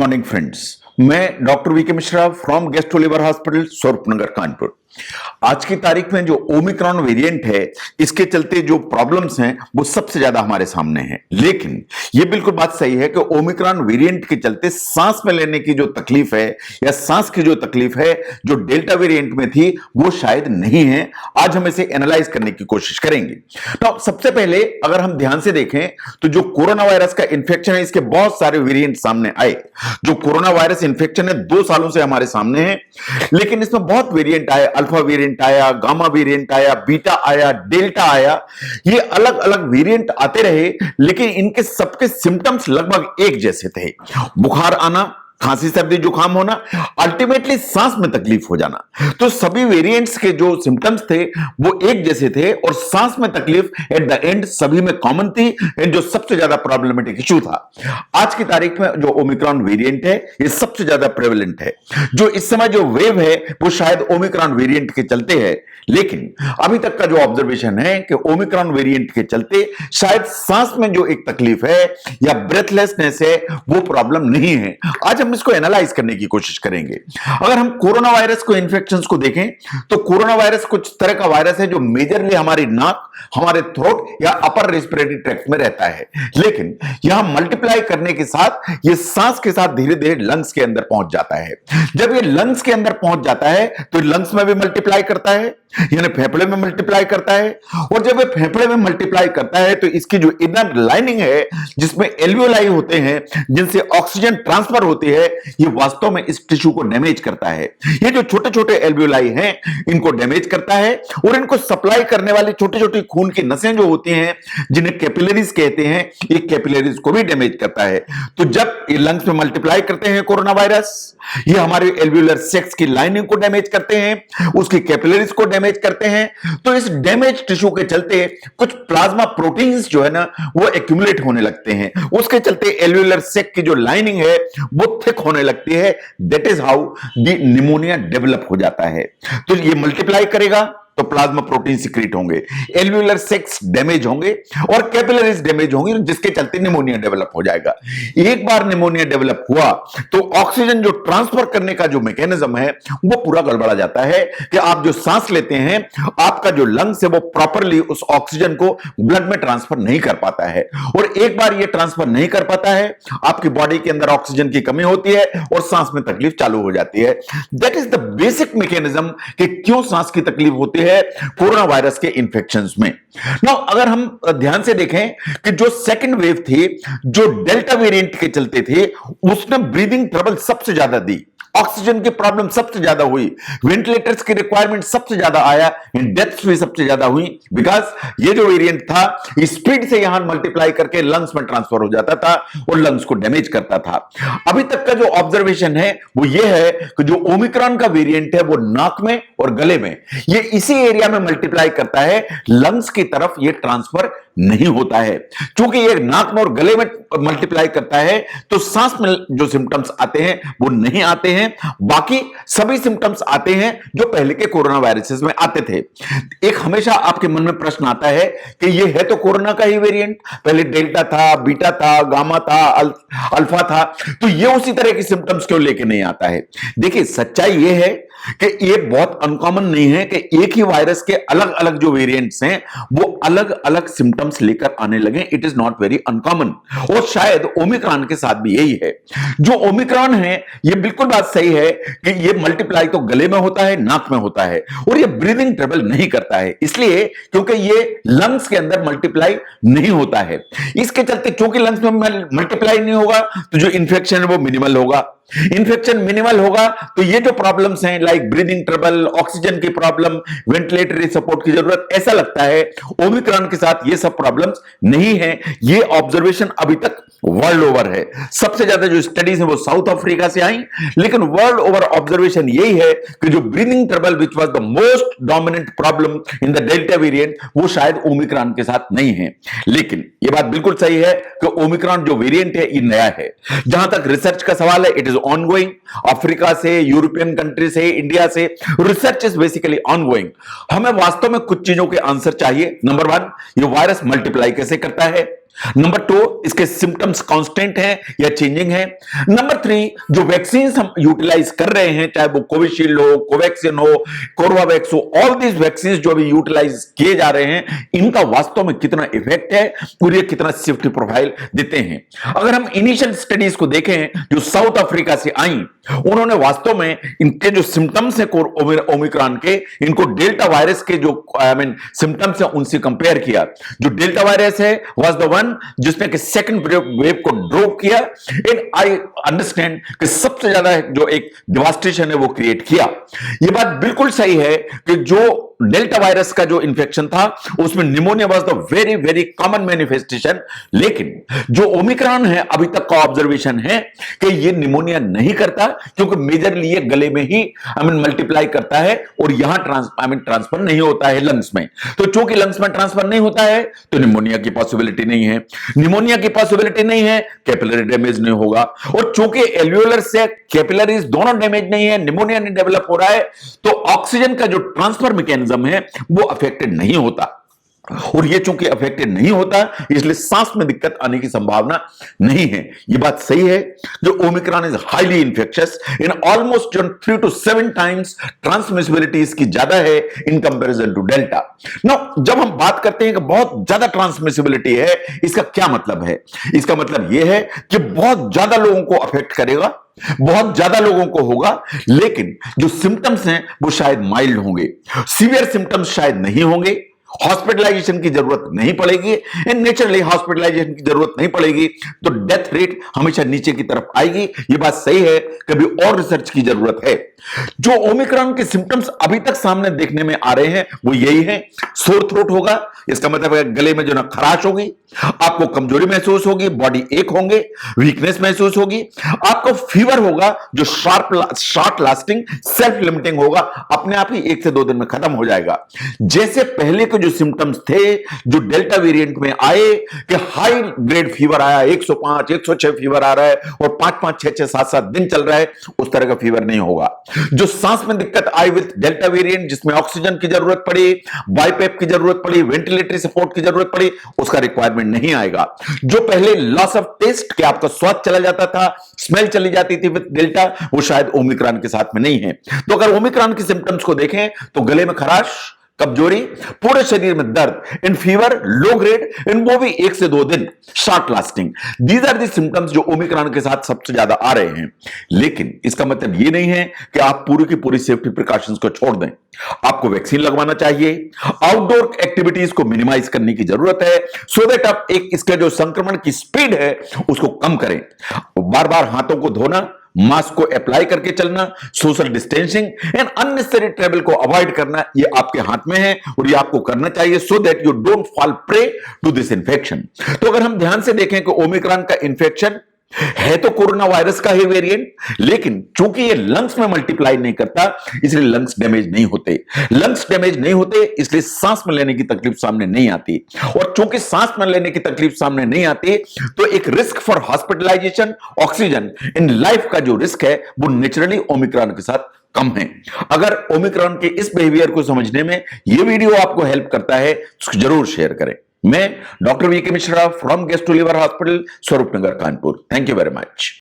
Morning friends, मैं doctor VK Mishra from gastro liver hospital Swaroopnagar Kanpur. आज की तारीख में जो ओमिक्रॉन वेरिएंट है, इसके चलते जो प्रॉब्लम्स हैं वो सबसे ज्यादा हमारे सामने हैं। लेकिन ये बिल्कुल बात सही है कि ओमिक्रॉन वेरिएंट के चलते सांस में लेने की जो तकलीफ है या सांस की जो तकलीफ है जो डेल्टा वेरिएंट में थी वो शायद नहीं है। आज हम इसे एनालाइज करने की कोशिश करेंगे। तो सबसे पहले अगर हम ध्यान से देखें तो जो कोरोना वायरस का इंफेक्शन है, इसके बहुत सारे वेरिएंट सामने आए। जो कोरोना वायरस इंफेक्शन है 2 सालों से हमारे सामने है, लेकिन इसमें बहुत वेरिएंट आए। अल्फा वेरिएंट आया, गामा वेरिएंट आया, बीटा आया, डेल्टा आया। ये अलग अलग वेरिएंट आते रहे, लेकिन इनके सबके सिम्टम्स लगभग एक जैसे थे। बुखार आना, खांसी सर्दी जुकाम होना, अल्टीमेटली सांस में तकलीफ हो जाना। तो सभी वेरिएंट्स के जो सिम्टम्स थे वो एक जैसे थे और सांस में तकलीफ एट द एंड सभी में कॉमन थी, जो सबसे ज्यादा प्रॉब्लमेटिक इशू था। आज की तारीख में जो ओमिक्रॉन वेरिएंट है ये सबसे ज्यादा प्रेवलेंट है। जो इस समय जो वेव है वो शायद ओमिक्रॉन वेरिएंट के चलते है, लेकिन अभी तक का जो ऑब्जर्वेशन है कि ओमिक्रॉन वेरिएंट के चलते शायद सांस में जो एक तकलीफ है या ब्रेथलेसनेस है वो प्रॉब्लम नहीं है। आज हम इसको एनालाइज करने की कोशिश करेंगे। अगर हम कोरोना वायरस को इन्फेक्शंस को देखें तो कोरोना वायरस कुछ तरह का वायरस है जो मेजरली हमारी नाक, हमारे थ्रोट या अपर रेस्पिरेटरी ट्रैक्ट में रहता है, लेकिन यहां मल्टीप्लाई करने के साथ ये सांस के साथ धीरे धीरे लंग्स के अंदर पहुंच जाता है। जब ये लंग्स के अंदर पहुंच जाता है तो लंग्स में भी मल्टीप्लाई करता है, यानी फेफड़े में मल्टीप्लाई करता है। और जब ये फेफड़े में मल्टीप्लाई करता है तो इसकी जो इनर लाइनिंग है जिसमें एल्वियोलाई होते हैं जिनसे ऑक्सीजन ट्रांसफर होती है, ये वास्तव में इस टिश्यू को डैमेज करता है। ये जो छोटे छोटे एल्वियोलाई हैं इनको डैमेज करता है और इनको सप्लाई करने वाली छोटी छोटी खून की नसें जो होती हैं जिन्हें कैपिलरीज कहते हैं, ये कैपिलरीज को भी डैमेज करता है। तो जब ये लंग्स में मल्टीप्लाई करते हैं कोरोना वायरस, ये हमारे एल्वियोलर सेक्स की लाइनिंग को डैमेज करते हैं, उसकी कैपिलरीज को डैमेज करते हैं। तो इस डैमेज टिश्यू के चलते कुछ प्लाज्मा प्रोटीन्स जो है ना वो एक्यूमुलेट होने लगते हैं। उसके चलते एल्वियोलर सेक की जो लाइनिंग है वो थिक होने लगती है। That is how the pneumonia develop हो जाता है। तो ये मल्टीप्लाई करेगा तो प्लाज्मा प्रोटीन सिक्रीट होंगे, एल्वियोलर सेक्स डैमेज होंगे और कैपिलरीज डैमेज होंगी, जिसके चलते निमोनिया डेवलप हो जाएगा। एक बार निमोनिया डेवलप हुआ तो ऑक्सीजन जो ट्रांसफर करने का जो मैकेनिज्म है वो पूरा गड़बड़ा जाता है कि आप जो सांस लेते हैं आपका जो लंग्स है वो प्रॉपरली उस ऑक्सीजन को ब्लड में ट्रांसफर नहीं कर पाता है। और एक बार ये ट्रांसफर नहीं कर पाता है, आपकी बॉडी के अंदर ऑक्सीजन की कमी होती है और सांस में तकलीफ चालू हो जाती है। That is the basic mechanism कि क्यों सांस की तकलीफ होती है कोरोना वायरस के इंफेक्शंस में। नाउ अगर हम ध्यान से देखें कि जो सेकंड वेव थी जो डेल्टा वेरिएंट के चलते थे उसने ब्रीदिंग ट्रबल सबसे ज्यादा दी, ऑक्सीजन की प्रॉब्लम सबसे ज्यादा हुई, वेंटिलेटर्स की रिक्वायरमेंट सबसे ज्यादा आया, डेथ्स भी सबसे ज्यादा हुई। बिकॉज ये जो वेरिएंट था स्पीड से यहां मल्टीप्लाई करके लंग्स में ट्रांसफर हो जाता था और लंग्स को डैमेज करता था। अभी तक का जो ऑब्जर्वेशन है वो ये है कि जो ओमिक्रॉन का वेरिएंट है वो नाक में और गले में, ये इसी एरिया में मल्टीप्लाई करता है, लंग्स की तरफ ये ट्रांसफर नहीं होता है। क्योंकि ये नाक में और गले में मल्टीप्लाई करता है तो सांस में जो सिम्टम्स आते हैं वो नहीं आते हैं, बाकी सभी सिम्टम्स आते हैं जो पहले के कोरोना वायरसेस में आते थे। एक हमेशा आपके मन में प्रश्न आता है कि ये है तो कोरोना का ही वेरिएंट, पहले डेल्टा था, बीटा था, गामा था, अल्फा था, तो ये उसी तरह के सिम्टम्स क्यों लेके नहीं आता है। देखिए सच्चाई ये है कि ये बहुत अनकॉमन नहीं है कि एक ही वायरस के अलग अलग जो वेरिएंट्स हैं वो अलग अलग सिम्टम्स लेकर आने लगे। It is not very uncommon और शायद ओमिक्रॉन के साथ भी यही है। जो ओमिक्रॉन है ये बिल्कुल बात सही है कि ये मल्टीप्लाई तो गले में होता है, नाक में होता है और ये ब्रीदिंग ट्रबल नहीं करता है, इसलिए क्योंकि ये लंग्स के अंदर मल्टीप्लाई नहीं होता है। इसके चलते क्योंकि लंग्स में मल्टीप्लाई नहीं होगा तो जो इंफेक्शन है वो मिनिमल होगा। इंफेक्शन मिनिमल होगा तो ये जो प्रॉब्लम्स हैं लाइक ब्रीदिंग ट्रबल, ऑक्सीजन की प्रॉब्लम, वेंटिलेटरी सपोर्ट की जरूरत, ऐसा लगता है ओमिक्रॉन के साथ ये सब प्रॉब्लम्स नहीं है। ये ऑब्जर्वेशन अभी तक वर्ल्ड ओवर है। सबसे ज्यादा जो स्टडीज है वो साउथ अफ्रीका से आई, लेकिन वर्ल्ड ओवर ऑब्जर्वेशन यही है कि जो breathing trouble which was the most dominant problem in the delta variant वो शायद ओमिक्रॉन के साथ नहीं है। लेकिन ये बात बिल्कुल सही है कि ओमिक्रॉन जो वेरिएंट है ये नया है। जहां तक रिसर्च का सवाल है इट इज ऑनगोइंग, अफ्रीका से, यूरोपियन कंट्री से, इंडिया से, रिसर्च इज बेसिकली ऑनगोइंग। हमें वास्तव में कुछ चीजों के आंसर चाहिए। नंबर 1, ये वायरस मल्टीप्लाई कैसे करता है, नंबर 2, इसके सिम्टम्स कांस्टेंट हैं या चेंजिंग हैं। नंबर 3, जो वैक्सीन हम यूटिलाइज कर रहे हैं, चाहे वो कोविशील्ड हो, कोवैक्सीन हो, कोरोनावैक्स हो, ऑल दीज वैक्सीन जो अभी यूटिलाइज किए जा रहे हैं, इनका वास्तव में कितना इफेक्ट है और ये कितना सेफ्टी प्रोफाइल देते हैं। अगर हम इनिशियल स्टडीज को देखें जो साउथ अफ्रीका से आई, उन्होंने वास्तव में इनके जो सिम्टम्स है ओमिक्रॉन के, इनको डेल्टा वायरस के जो सिम्टम्स है उनसे कंपेयर किया। जो डेल्टा वायरस है वाज द वन जिसने कि सेकंड वेव को ड्रॉप किया, एंड आई अंडरस्टैंड कि सबसे ज्यादा जो एक डिवास्टेशन है वो क्रिएट किया। ये बात बिल्कुल सही है कि जो डेल्टा वायरस का जो इंफेक्शन था उसमें pneumonia was the very very common manifestation, लेकिन जो ओमिक्रॉन है अभी तक का ऑब्जर्वेशन है कि ये निमोनिया नहीं करता, क्योंकि मेजरली ये गले में ही मल्टीप्लाई करता है और यहां ट्रांसफर नहीं होता है लंग्स में। तो चूंकि लंग्स में ट्रांसफर नहीं होता है तो निमोनिया की पॉसिबिलिटी नहीं है। निमोनिया की पॉसिबिलिटी नहीं है, कैपिलरी डैमेज नहीं होगा, और चूंकि एल्वियोलर से कैपिलरीज दोनों डैमेज नहीं है, निमोनिया नहीं डेवलप हो रहा है, तो ऑक्सीजन का जो ट्रांसफर मैकेनिज्म है वो अफेक्टेड नहीं होता। और ये चूंकि अफेक्टेड नहीं होता इसलिए सांस में दिक्कत आने की संभावना नहीं है। ये बात सही है। जो Omicron is highly infectious in almost 3 to 7 times transmissibility इसकी ज्यादा है in comparison to Delta. Now जब हम बात करते हैं कि बहुत ज्यादा ट्रांसमिसिबिलिटी है, इसका क्या मतलब है? इसका मतलब यह है कि बहुत ज्यादा लोगों को अफेक्ट करेगा, बहुत ज्यादा लोगों को होगा, लेकिन जो सिम्टम्स हैं वो शायद माइल्ड होंगे, सीवियर सिम्टम्स शायद नहीं होंगे, हॉस्पिटलाइजेशन की जरूरत नहीं पड़ेगी, एंड नेचुरली हॉस्पिटलाइजेशन की जरूरत नहीं पड़ेगी तो डेथ रेट हमेशा नीचे की तरफ आएगी। ये बात सही है, कभी और रिसर्च की जरूरत है। जो ओमिक्रॉन के सिम्टम्स अभी तक सामने देखने में आ रहे हैं वो यही है। सोर थ्रोट होगा, इसका मतलब है गले में जो ना खराश होगी, आपको कमजोरी महसूस होगी, बॉडी एक होंगे, वीकनेस महसूस होगी, आपको फीवर होगा जो शॉर्ट लास्टिंग सेल्फ लिमिटिंग होगा, अपने आप ही 1 से 2 दिन में खत्म हो जाएगा। जैसे पहले के जो सिम्टम्स थे जो डेल्टा वेरिएंट में आए कि हाई ग्रेड फीवर आया, 105 106 फीवर आ रहा है और 5-5 6-6 7-7 दिन चल रहा है, उस तरह का फीवर नहीं होगा। जो सांस में दिक्कत आई विद डेल्टा वेरिएंट, जिसमें ऑक्सीजन की जरूरत पड़ी, बाइपेप की जरूरत पड़ी, वेंटिलेटरी सपोर्ट की जरूरत पड़ी, उसका रिक्वायरमेंट नहीं आएगा। जो पहले लॉस ऑफ टेस्ट कि आपका स्वाद चला जाता था, स्मेल चली जाती थी विद डेल्टा, वो शायद ओमिक्रॉन के साथ में नहीं है। तो अगर ओमिक्रॉन के सिम्टम्स को देखें तो गले में खराश, कमजोरी, पूरे शरीर में दर्द, इन फीवर लो ग्रेड, इन वो भी 1 से 2 दिन, short lasting. These are the symptoms जो ओमिक्रॉन के साथ सबसे ज्यादा आ रहे हैं। लेकिन इसका मतलब ये नहीं है कि आप पूरी की पूरी सेफ्टी प्रिकॉशंस को छोड़ दें। आपको वैक्सीन लगवाना चाहिए, आउटडोर एक्टिविटीज को मिनिमाइज करने की जरूरत है, सो दैट आप एक इसका जो संक्रमण की स्पीड है उसको कम करें। बार बार हाथों को धोना, मास्क को अप्लाई करके चलना, social distancing and unnecessary travel को अवॉइड करना, ये आपके हाथ में है और ये आपको करना चाहिए so that you don't fall prey to this infection. तो अगर हम ध्यान से देखें कि ओमिक्रॉन का इंफेक्शन है तो कोरोना वायरस का ही वेरिएंट, लेकिन चूंकि ये लंग्स में मल्टीप्लाई नहीं करता इसलिए लंग्स डैमेज नहीं होते। लंग्स डैमेज नहीं होते इसलिए सांस में लेने की तकलीफ सामने नहीं आती, और चूंकि सांस में लेने की तकलीफ सामने नहीं आती तो एक risk for hospitalisation, oxygen in life का जो रिस्क है वो नेचुरली ओमिक्रॉन के साथ कम है। अगर ओमिक्रॉन के इस बिहेवियर को समझने में यह वीडियो आपको हेल्प करता है तो जरूर शेयर करें। मैं doctor VK Mishra from gastro liver hospital, Swaroopnagar, Kanpur. Thank you very much.